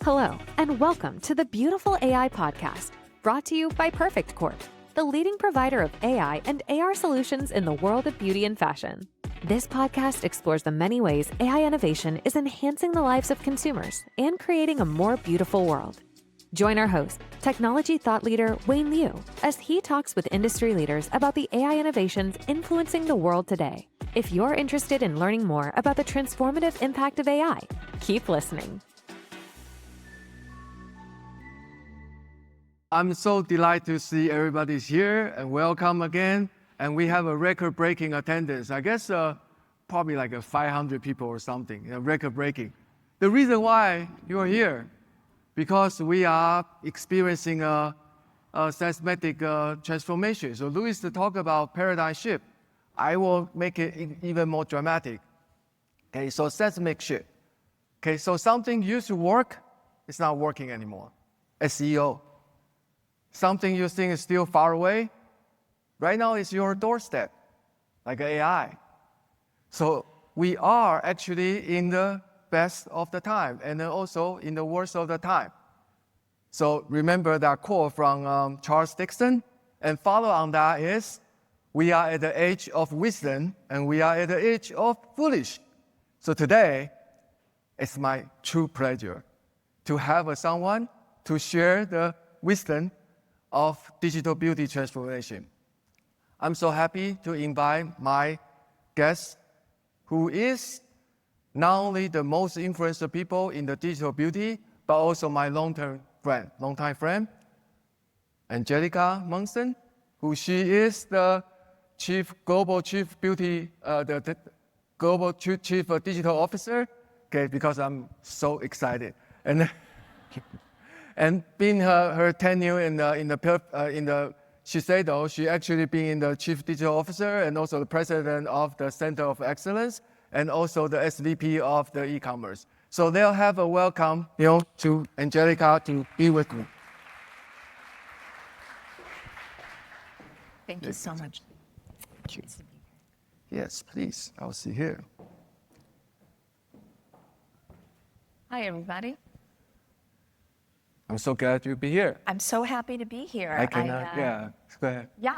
Hello, and welcome to the Beautiful AI Podcast, brought to you by Perfect Corp, the leading provider of AI and AR solutions in the world of beauty and fashion. This podcast explores the many ways AI innovation is enhancing the lives of consumers and creating a more beautiful world. Join our host, technology thought leader Wayne Liu, as he talks with industry leaders about the AI innovations influencing the world today. If you're interested in learning more about the transformative impact of AI, keep listening. I'm so delighted to see everybody's here and welcome again. And we have a record-breaking attendance. I guess probably like 500 people or something, record-breaking. The reason why you are here, because we are experiencing a seismic transformation. So Louis to talk about paradigm shift. I will make it even more dramatic. Okay, so seismic shift. Okay, so something used to work, it's not working anymore. SEO. Something you think is still far away, right now it's your doorstep, like AI. So we are actually in the best of the time and then also in the worst of the time. So remember that quote from Charles Dickens, and follow on that is, we are at the age of wisdom and we are at the age of foolish. So today, it's my true pleasure to have someone to share the wisdom of digital beauty transformation. I'm so happy to invite my guest, who is not only the most influential people in the digital beauty, but also my longtime friend, Angelica Munson, who she is the global chief digital officer. Okay, because I'm so excited. And being her tenure in the Shiseido, she actually been the chief digital officer and also the president of the Center of Excellence and also the SVP of the e-commerce. So they'll have a welcome, to Angelica to be with me. Thank you so much. Thank you. Yes, please. I'll see here. Hi, everybody. I'm so glad to be here. I'm so happy to be here. Go ahead. Yeah,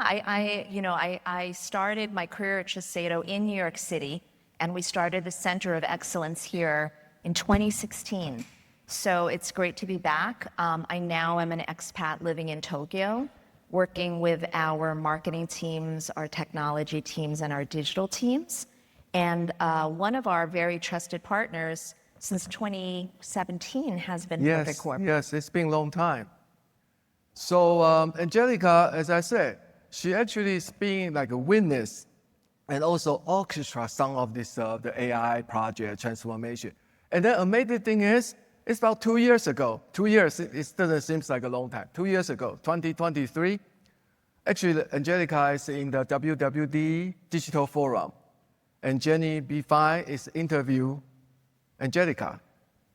I started my career at Shiseido in New York City, and we started the Center of Excellence here in 2016. So it's great to be back. I now am an expat living in Tokyo, working with our marketing teams, our technology teams, and our digital teams. And one of our very trusted partners since 2017 has been Perfect Corp. Yes, it's been a long time. So Angelica, as I said, she actually is being like a witness and also orchestra some of this the AI project transformation. And the amazing thing is, it's about 2 years ago. 2 years, it doesn't seem like a long time. 2 years ago, 2023, actually Angelica is in the WWD Digital Forum, and Jenny B5 is interviewed Angelica.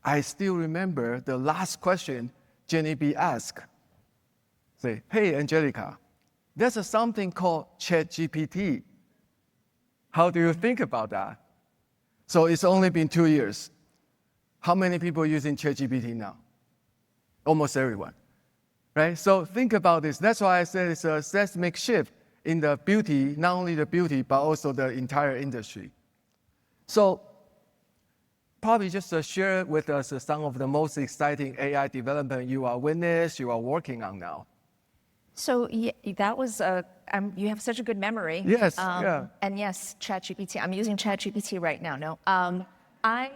I still remember the last question Jenny B asked. Say, hey, Angelica, there's something called ChatGPT. How do you think about that? So it's only been 2 years. How many people are using ChatGPT now? Almost everyone, right? So think about this. That's why I said it's a seismic shift in the beauty, not only the beauty, but also the entire industry. So probably just share with us some of the most exciting AI development you are working on now. So that was, you have such a good memory. Yes, And yes, ChatGPT, I'm using ChatGPT right now. No, I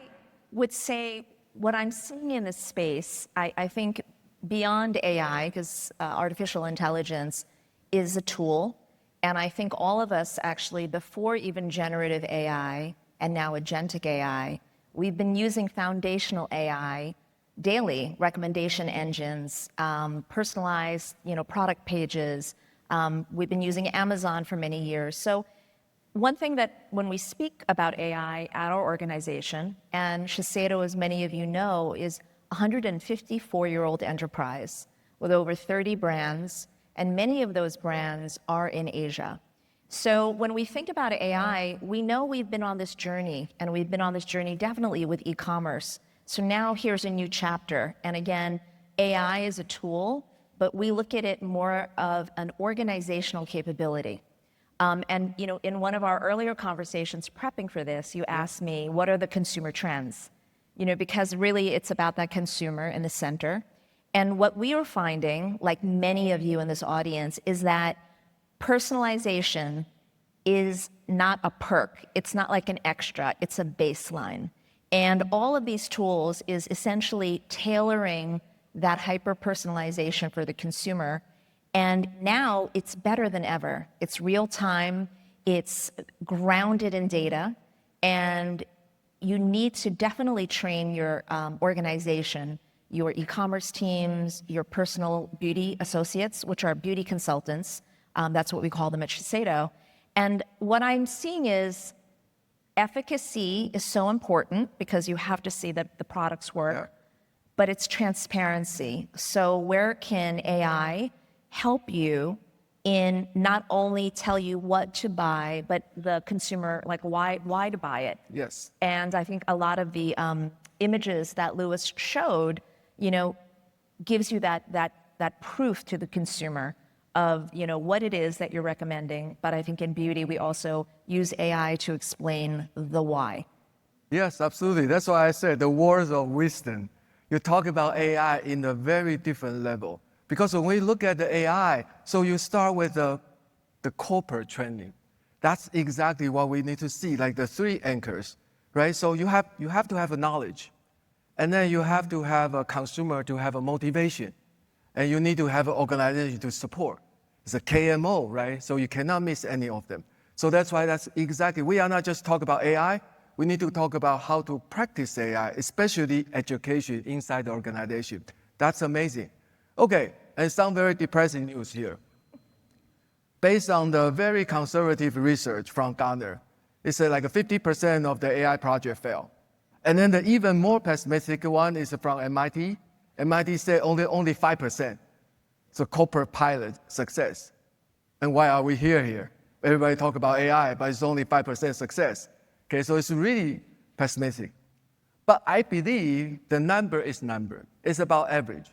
would say what I'm seeing in this space, I think beyond AI, because artificial intelligence is a tool. And I think all of us actually, before even generative AI and now agentic AI, we've been using foundational AI daily, recommendation engines, personalized, product pages. We've been using Amazon for many years. So one thing that when we speak about AI at our organization, and Shiseido, as many of you know, is a 154-year-old enterprise with over 30 brands, and many of those brands are in Asia. So when we think about AI, we know we've been on this journey, and we've been on this journey definitely with e-commerce So now here's a new chapter. And again, AI is a tool, but we look at it more of an organizational capability. And in one of our earlier conversations prepping for this, you asked me, what are the consumer trends? Because really it's about that consumer in the center. And what we are finding, like many of you in this audience, is that personalization is not a perk. It's not like an extra, it's a baseline. And all of these tools is essentially tailoring that hyper-personalization for the consumer. And now it's better than ever. It's real time, it's grounded in data, and you need to definitely train your organization, your e-commerce teams, your personal beauty associates, which are beauty consultants. That's what we call them at Shiseido. And what I'm seeing is efficacy is so important because you have to see that the products work, but it's transparency. So where can AI help you in not only tell you what to buy, but the consumer, like why to buy it? Yes. And I think a lot of the images that Louis showed, gives you that proof to the consumer of what it is that you're recommending. But I think in beauty, we also use AI to explain the why. Yes, absolutely. That's why I said the words of wisdom. You talk about AI in a very different level. Because when we look at the AI, so you start with the corporate training. That's exactly what we need to see, like the three anchors, right? So you have to have a knowledge, and then you have to have a consumer to have a motivation, and you need to have an organization to support. It's a KMO, right? So you cannot miss any of them. So that's why we are not just talking about AI, we need to talk about how to practice AI, especially education inside the organization. That's amazing. Okay, and some very depressing news here. Based on the very conservative research from Gartner, it said like 50% of the AI project fail. And then the even more pessimistic one is from MIT. MIT said only 5%. So corporate pilot success. And why are we here? Everybody talk about AI, but it's only 5% success. Okay, so it's really pessimistic. But I believe the number is number. It's about average.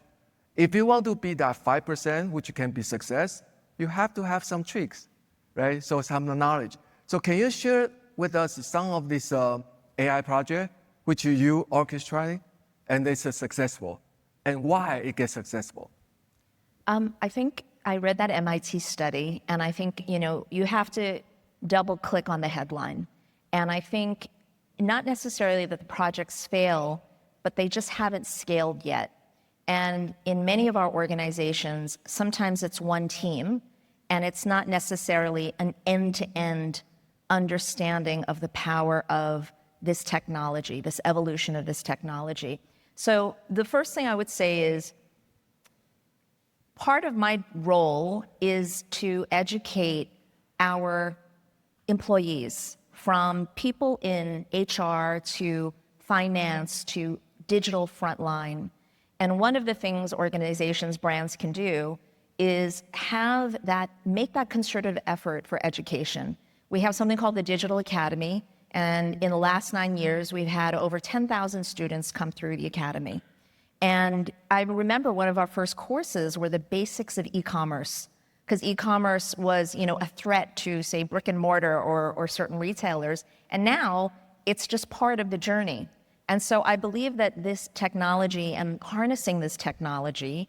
If you want to be that 5%, which can be success, you have to have some tricks, right? So some knowledge. So can you share with us some of this AI project which you orchestrating and it's successful, and why it gets successful? I think I read that MIT study, and I think you have to double click on the headline. And I think not necessarily that the projects fail, but they just haven't scaled yet. And in many of our organizations, sometimes it's one team, and it's not necessarily an end-to-end understanding of the power of this technology, this evolution of this technology. So the first thing I would say is, part of my role is to educate our employees, from people in HR to finance to digital frontline. And one of the things organizations, brands can do is make that concerted effort for education. We have something called the Digital Academy, and in the last 9 years, we've had over 10,000 students come through the academy. And I remember one of our first courses were the basics of e-commerce, because e-commerce was, a threat to, say, brick and mortar or certain retailers, and now it's just part of the journey. And so I believe that this technology and harnessing this technology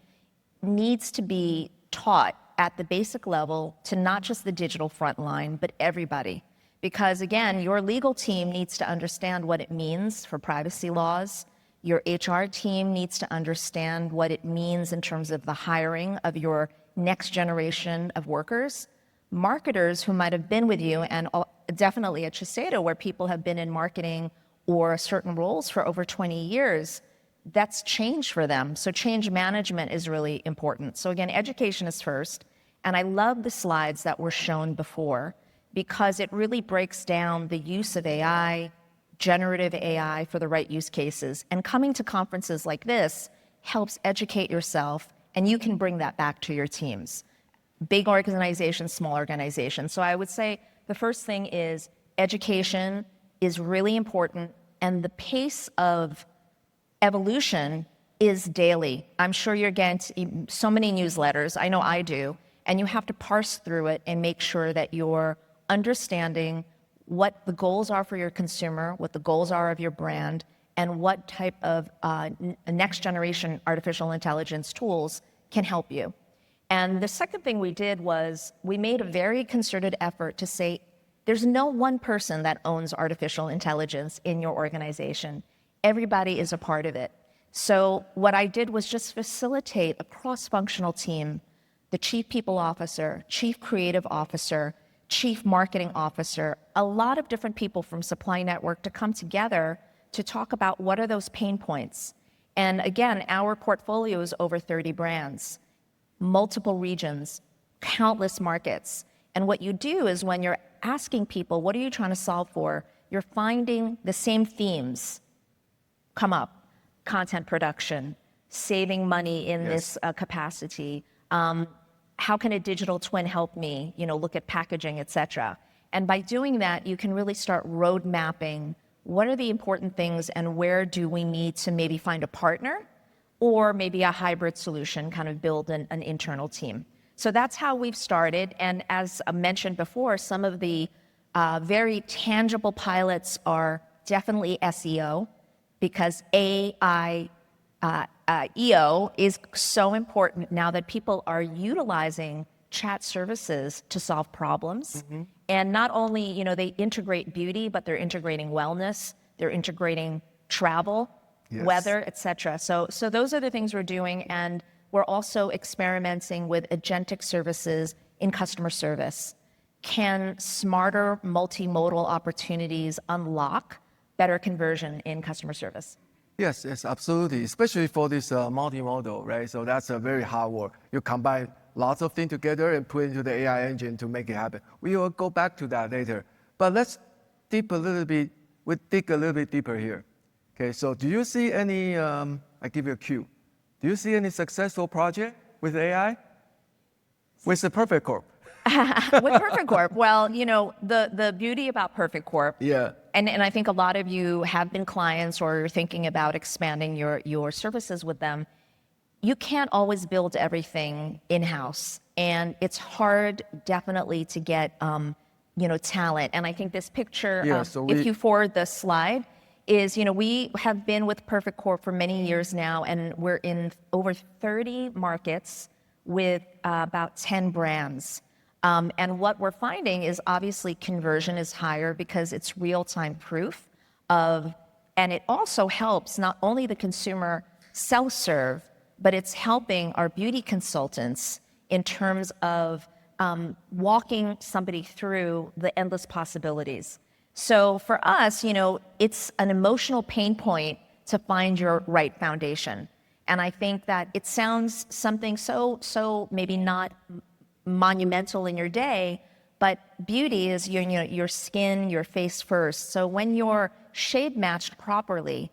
needs to be taught at the basic level to not just the digital frontline, but everybody. Because again, your legal team needs to understand what it means for privacy laws. Your HR team needs to understand what it means in terms of the hiring of your next generation of workers. Marketers who might have been with you, and definitely at Shiseido, where people have been in marketing or certain roles for over 20 years, that's change for them. So change management is really important. So again, education is first. And I love the slides that were shown before, because it really breaks down the use of AI, generative AI for the right use cases. And coming to conferences like this helps educate yourself, and you can bring that back to your teams. Big organizations, small organizations. So I would say the first thing is education is really important, and the pace of evolution is daily. I'm sure you're getting so many newsletters. I know I do. And you have to parse through it and make sure that you're understanding what the goals are for your consumer, what the goals are of your brand, and what type of next generation artificial intelligence tools can help you. And the second thing we did was we made a very concerted effort to say, there's no one person that owns artificial intelligence in your organization. Everybody is a part of it. So what I did was just facilitate a cross-functional team, the chief people officer, chief creative officer, chief marketing officer, a lot of different people from Supply Network to come together to talk about what are those pain points. And again, our portfolio is over 30 brands, multiple regions, countless markets. And what you do is when you're asking people, what are you trying to solve for? You're finding the same themes come up. Content production, saving money in this capacity. How can a digital twin help me, look at packaging, et cetera. And by doing that, you can really start road mapping what are the important things and where do we need to maybe find a partner or maybe a hybrid solution, kind of build an internal team. So that's how we've started. And as I mentioned before, some of the very tangible pilots are definitely SEO, because AI, EO is so important now that people are utilizing chat services to solve problems. Mm-hmm. And not only, they integrate beauty, but they're integrating wellness, they're integrating travel, weather, et cetera. So those are the things we're doing. And we're also experimenting with agentic services in customer service. Can smarter multimodal opportunities unlock better conversion in customer service? Yes, absolutely. Especially for this multimodal, right? So that's a very hard work. You combine lots of things together and put into the AI engine to make it happen. We will go back to that later. But let's dig a little bit deeper here. Okay, so do you see any, I give you a cue. Do you see any successful project with AI? With the Perfect Corp? With Perfect Corp, well, the beauty about Perfect Corp, and I think a lot of you have been clients or you're thinking about expanding your services with them, you can't always build everything in-house. And it's hard, definitely, to get, talent. And I think this picture, if you forward the slide, is, we have been with Perfect Corp for many years now, and we're in over 30 markets with about 10 brands. And what we're finding is obviously conversion is higher because it's real-time proof of, and it also helps not only the consumer self-serve, but it's helping our beauty consultants in terms of walking somebody through the endless possibilities. So for us, it's an emotional pain point to find your right foundation. And I think that it sounds something so maybe not monumental in your day, but beauty is your skin, your face first. So when you're shade matched properly,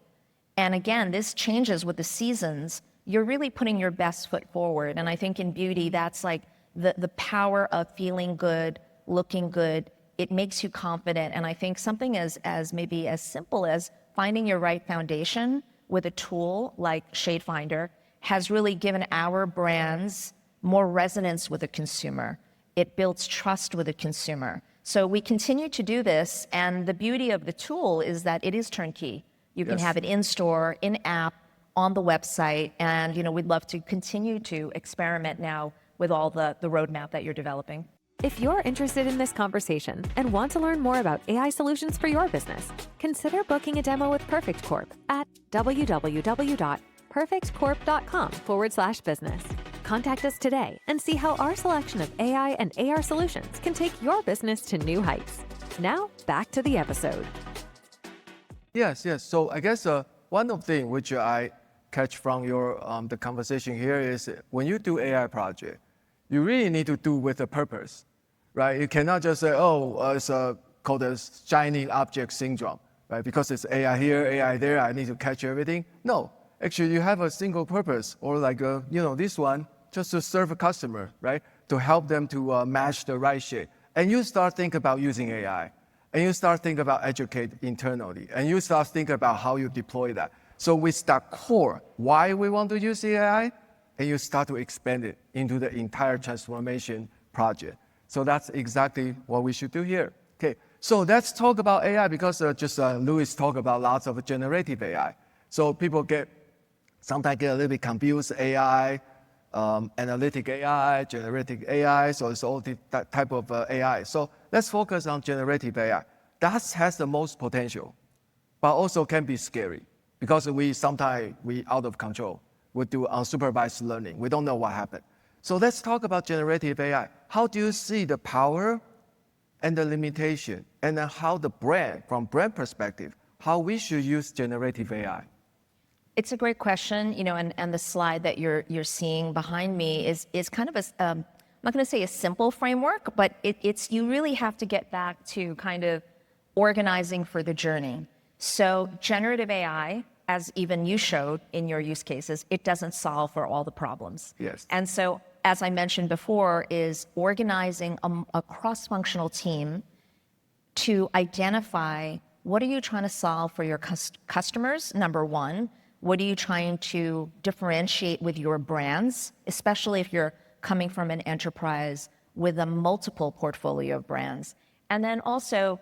and again, this changes with the seasons, you're really putting your best foot forward. And I think in beauty, that's like the power of feeling good, looking good. It makes you confident. And I think something as maybe as simple as finding your right foundation with a tool like Shade Finder has really given our brands more resonance with the consumer. It builds trust with the consumer. So we continue to do this, and the beauty of the tool is that it is turnkey. You can have it in store, in app, on the website, and we'd love to continue to experiment now with all the roadmap that you're developing. If you're interested in this conversation and want to learn more about AI solutions for your business, consider booking a demo with Perfect Corp at www.perfectcorp.com/business. Contact us today and see how our selection of AI and AR solutions can take your business to new heights. Now, back to the episode. Yes. So I guess one of the things which I catch from your the conversation here is when you do AI project, you really need to do with a purpose, right? You cannot just say, it's called a shiny object syndrome, right? Because it's AI here, AI there, I need to catch everything. No, actually you have a single purpose, or like, this one, just to serve a customer, right? To help them to match the right shade. And you start thinking about using AI, and you start thinking about educate internally, and you start thinking about how you deploy that. So we start core, why we want to use AI, and you start to expand it into the entire transformation project. So that's exactly what we should do here. Okay, so let's talk about AI because Louis talked about lots of generative AI. So people sometimes get a little bit confused, AI, analytic AI, generative AI, so it's all that type of AI. So let's focus on generative AI. That has the most potential, but also can be scary because sometimes we out of control. We do unsupervised learning. We don't know what happened. So let's talk about generative AI. How do you see the power and the limitation, and then how from brand perspective, how we should use generative AI? It's a great question, and the slide that you're seeing behind me is kind of I'm not going to say a simple framework, but it's you really have to get back to kind of organizing for the journey. So generative AI, as even you showed in your use cases, it doesn't solve for all the problems. Yes. And so, as I mentioned before, is organizing a cross-functional team to identify what are you trying to solve for your customers, number one. What are you trying to differentiate with your brands, especially if you're coming from an enterprise with a multiple portfolio of brands? And then also,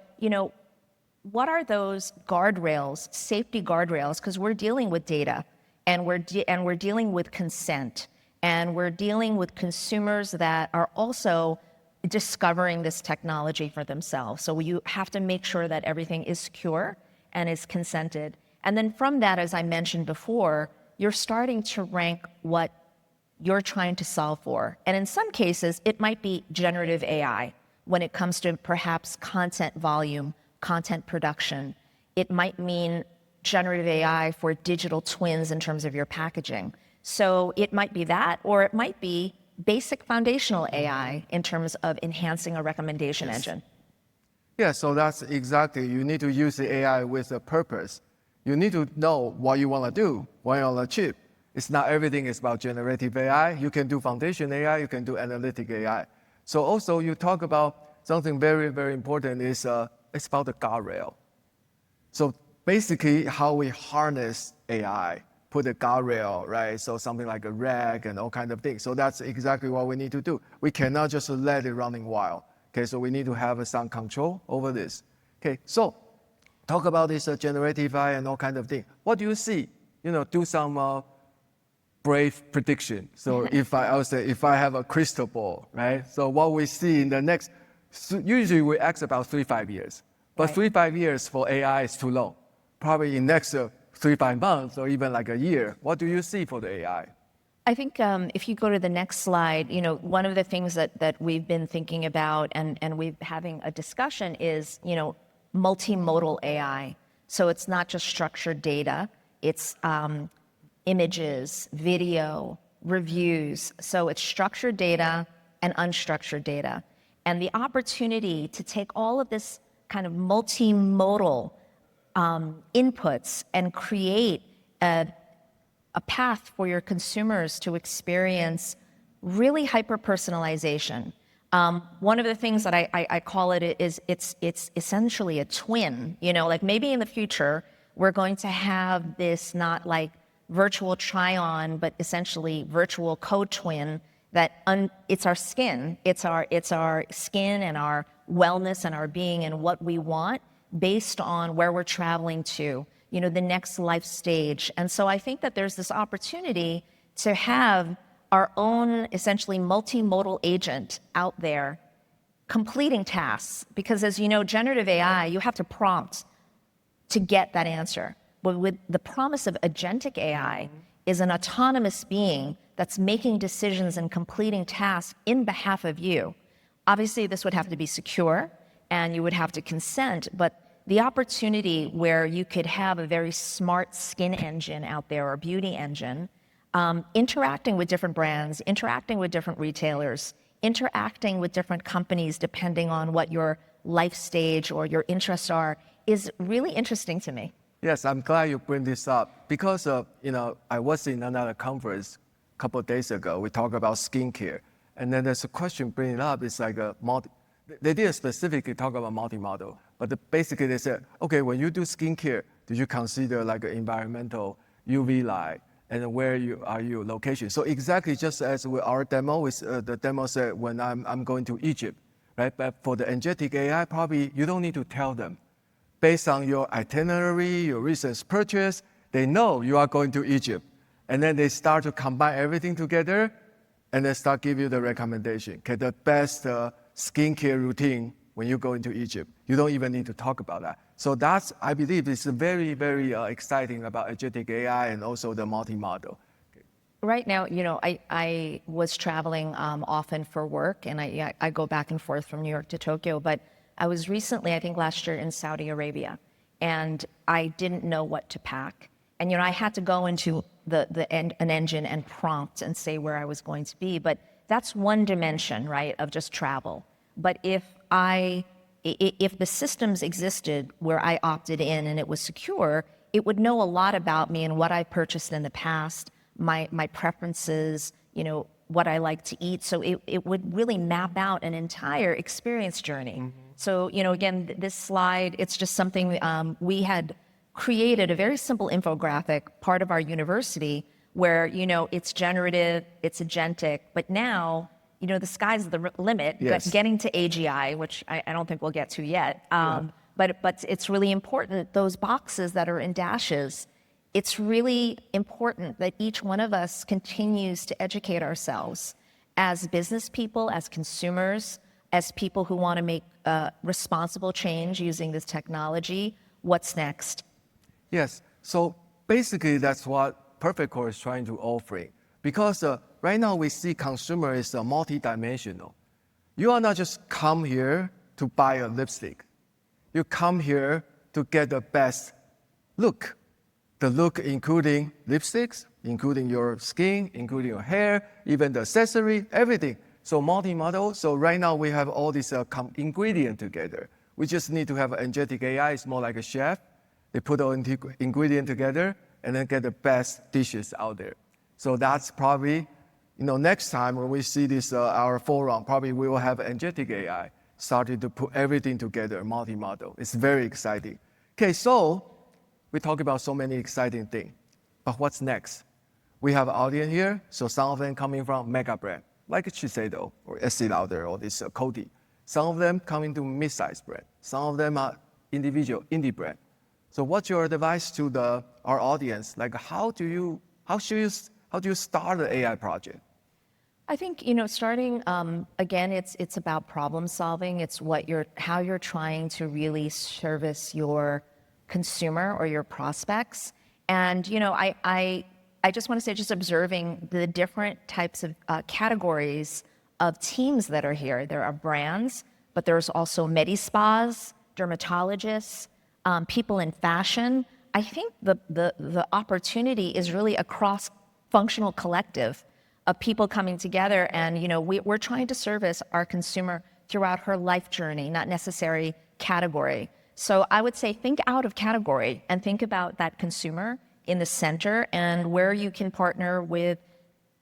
what are those guardrails, safety guardrails? Because we're dealing with data, and we're dealing with consent, and we're dealing with consumers that are also discovering this technology for themselves. So you have to make sure that everything is secure and is consented. And then from that, as I mentioned before, you're starting to rank what you're trying to solve for. And in some cases, it might be generative AI when it comes to perhaps content volume, content production. It might mean generative AI for digital twins in terms of your packaging. So it might be that, or it might be basic foundational AI in terms of enhancing a recommendation engine. Yeah, so that's exactly, you need to use the AI with a purpose. You need to know what you want to do, what you want to achieve. It's not everything is about generative AI. You can do foundation AI, you can do analytic AI. So also you talk about something very, very important is it's about the guardrail. So basically how we harness AI, put a guardrail, right? So something like a RAG and all kind of things. So that's exactly what we need to do. We cannot just let it running wild. Okay, so we need to have some control over this. Okay, so talk about this generative AI and all kind of things. What do you see? Do some brave prediction. So if I have a crystal ball, right? So what we see in the next, usually we ask about 3-5 years, but Right. 3-5 years for AI is too long. Probably in next 3-5 months or even like a year, what do you see for the AI? I think if you go to the next slide, one of the things that we've been thinking about and we've having a discussion is, multimodal AI. So it's not just structured data, it's images, video, reviews. So it's structured data and unstructured data. And the opportunity to take all of this kind of multimodal inputs and create a path for your consumers to experience really hyper-personalization. One of the things that I call it is it's essentially a twin. Like maybe in the future, we're going to have this not like virtual try-on, but essentially virtual co-twin that it's our skin. It's our skin and our wellness and our being and what we want based on where we're traveling to, the next life stage. And so I think that there's this opportunity to have our own essentially multimodal agent out there completing tasks. Because as you know, generative AI, you have to prompt to get that answer. But with the promise of agentic AI is an autonomous being that's making decisions and completing tasks in behalf of you. Obviously, this would have to be secure and you would have to consent, but the opportunity where you could have a very smart skin engine out there or beauty engine, interacting with different brands, interacting with different retailers, interacting with different companies depending on what your life stage or your interests are, is really interesting to me. Yes, I'm glad you bring this up because I was in another conference a couple of days ago. We talked about skincare, and then there's a question bringing up. It's like they didn't specifically talk about multimodal, but basically they said, okay, when you do skincare, do you consider like environmental UV light, and where are you location. So exactly just as with our demo, the demo said when I'm going to Egypt, right? But for the agentic AI, probably you don't need to tell them. Based on your itinerary, your recent purchase, they know you are going to Egypt. And then they start to combine everything together and then start give you the recommendation. Okay, the best skincare routine when you go into Egypt. You don't even need to talk about that. So that's, I believe, is very, very exciting about agentic AI and also the multi-model. Right now, I was traveling often for work, and I go back and forth from New York to Tokyo, but I was recently, I think last year, in Saudi Arabia, and I didn't know what to pack. And I had to go into an engine and prompt and say where I was going to be. But that's one dimension, right, of just travel. But if the systems existed where I opted in and it was secure, it would know a lot about me and what I purchased in the past, my preferences, what I like to eat. So it would really map out an entire experience journey. Mm-hmm. So, again, this slide, it's just something we had created a very simple infographic, part of our university, where, it's generative, it's agentic, but now, the sky's the limit, yes. Getting to AGI, which I don't think we'll get to yet. But it's really important, those boxes that are in dashes, it's really important that each one of us continues to educate ourselves as business people, as consumers, as people who want to make responsible change using this technology. What's next? Yes, so basically that's what Perfect Corp is trying to offer. Because right now we see consumer is multidimensional. You are not just come here to buy a lipstick. You come here to get the best look. The look including lipsticks, including your skin, including your hair, even the accessory, everything. So multi-model. So right now we have all these ingredient together. We just need to have agentic AI. It's more like a chef. They put all ingredient together and then get the best dishes out there. So that's probably, next time when we see this, our forum, probably we will have agentic AI starting to put everything together, multi-model. It's very exciting. Okay, so we talk about so many exciting things, but what's next? We have an audience here, so some of them coming from mega brand, like Shiseido or Estee Lauder or this Coty. Some of them coming to mid-sized brand. Some of them are individual indie brand. So what's your advice to our audience? Like how do you start an AI project? I think, starting, again, it's about problem solving. It's how you're trying to really service your consumer or your prospects. And, I just want to say, just observing the different types of categories of teams that are here. There are brands, but there's also medi-spas, dermatologists, people in fashion. I think the opportunity is really a cross-functional collective of people coming together, and we're trying to service our consumer throughout her life journey, not necessarily category. So I would say think out of category and think about that consumer in the center and where you can partner with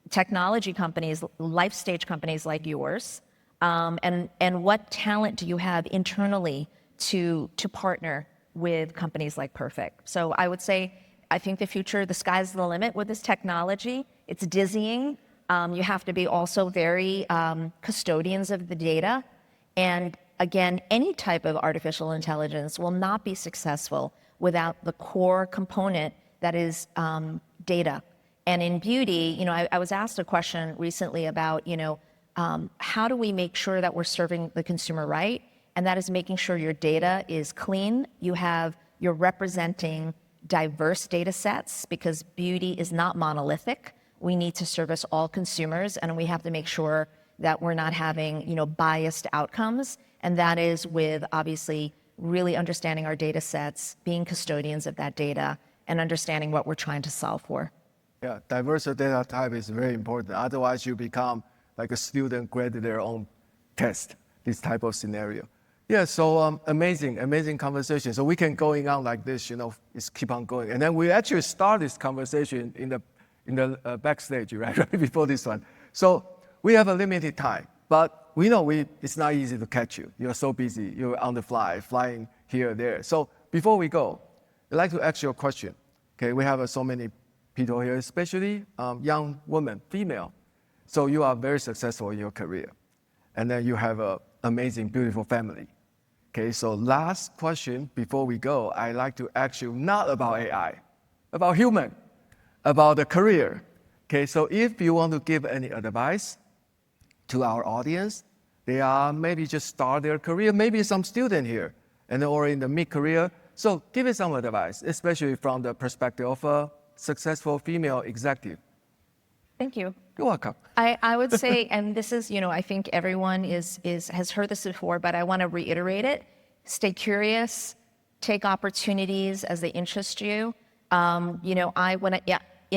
technology companies, life stage companies like yours, and what talent do you have internally to partner with companies like Perfect. So I would say, I think the future, the sky's the limit with this technology. It's dizzying. You have to be also very custodians of the data. And again, any type of artificial intelligence will not be successful without the core component that is data. And in beauty, I was asked a question recently about, how do we make sure that we're serving the consumer right? And that is making sure your data is clean. You're representing diverse data sets because beauty is not monolithic. We need to service all consumers, and we have to make sure that we're not having, biased outcomes. And that is with obviously really understanding our data sets, being custodians of that data, and understanding what we're trying to solve for. Yeah, diverse data type is very important. Otherwise, you become like a student graded their own test, this type of scenario. Yeah, so amazing conversation. So we can going on like this, just keep on going. And then we actually start this conversation in the backstage, right before this one. So we have a limited time, but we know it's not easy to catch you. You're so busy. You're on the fly, flying here or there. So before we go, I'd like to ask you a question. Okay, we have so many people here, especially young women, female. So you are very successful in your career. And then you have an amazing, beautiful family. Okay, so last question before we go, I'd like to ask you not about AI, about human, about the career. Okay, so if you want to give any advice to our audience, they are maybe just start their career, maybe some student here, and or in the mid-career. So give it some advice, especially from the perspective of a successful female executive. Thank you. You're welcome. I would say, and this is, I think everyone has heard this before, but I want to reiterate it. Stay curious, take opportunities as they interest you. In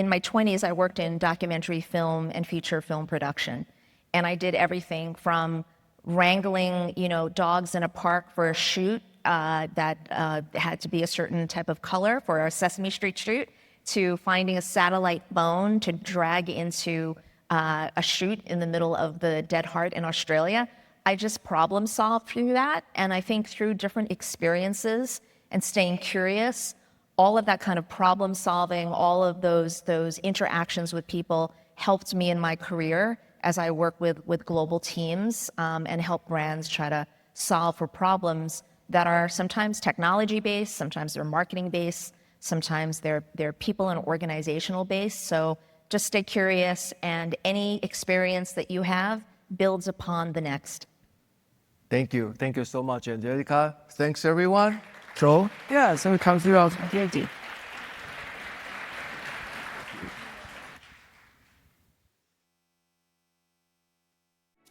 my 20s, I worked in documentary film and feature film production. And I did everything from wrangling, dogs in a park for a shoot that had to be a certain type of color for a Sesame Street shoot, to finding a satellite bone to drag into a shoot in the middle of the Dead Heart in Australia. I just problem solved through that. And I think through different experiences and staying curious, all of that kind of problem solving, all of those interactions with people helped me in my career as I work with global teams and help brands try to solve for problems that are sometimes technology-based, sometimes they're marketing-based, sometimes they're people and organizational based. So just stay curious, and any experience that you have builds upon the next. Thank you. Thank you so much, Angelica. Thanks, everyone. So we come through our community.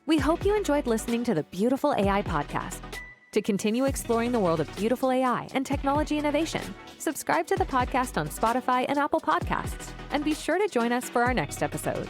We hope you enjoyed listening to the Beautiful AI podcast. To continue exploring the world of beautiful AI and technology innovation, subscribe to the podcast on Spotify and Apple Podcasts, and be sure to join us for our next episode.